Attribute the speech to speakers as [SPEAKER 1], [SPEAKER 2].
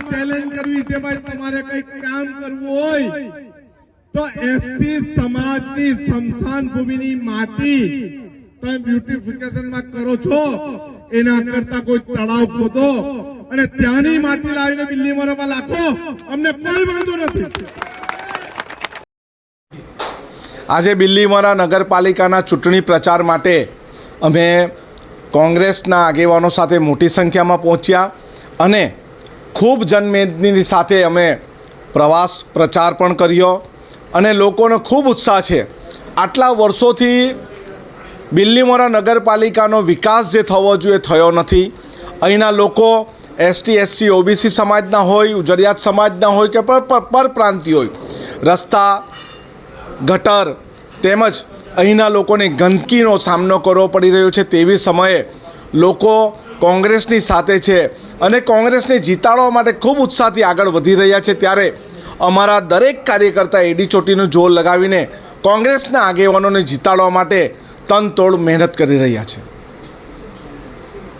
[SPEAKER 1] Challenge કરવી છે ભાઈ, તમારે કઈ કામ કરવું હોય તો એસસી સમાજની સ્મશાન ભૂમિની માટી તમે બ્યુટિફિકેશનમાં કરો છો, એના કરતા કોઈ તળાવ ખોદો અને ત્યાંની માટી લાવીને બિલ્લીમોરામાં નાખો, અમને કોઈ વાંધો નથી।
[SPEAKER 2] આજે બિલ્લીમોરા નગરપાલિકાના ચૂંટણી પ્રચાર માટે અમે કોંગ્રેસના આગેવાનો સાથે મોટી સંખ્યામાં પહોંચ્યા અને ખૂબ જનમેદની સાથે અમે પ્રવાસ પ્રચાર પણ કર્યો અને લોકોનો ખૂબ ઉત્સાહ છે। આટલા વર્ષોથી બિલ્લીમોરા નગરપાલિકાનો વિકાસ જે થવો જોઈએ થયો નથી। અહીંના લોકો એસટી એસસી ઓબીસી સમાજના હોય, ઉજળિયાત સમાજના હોય કે પરપ્રાંતિય હોય, રસ્તા ગટર તેમજ અહીંના લોકોને ગંદકીનો સામનો કરવો પડી રહ્યો છે। તેવી સમયે લોકો કોંગ્રેસની સાથે છે અને કોંગ્રેસને જીતાડવા માટે ખૂબ ઉત્સાહથી આગળ વધી રહ્યા છે। ત્યારે અમારા દરેક કાર્યકર્તા એડી ચોટીનું જોર લગાવીને કોંગ્રેસના આગેવાનોને જીતાડવા માટે તનતોડ મહેનત કરી રહ્યા છે।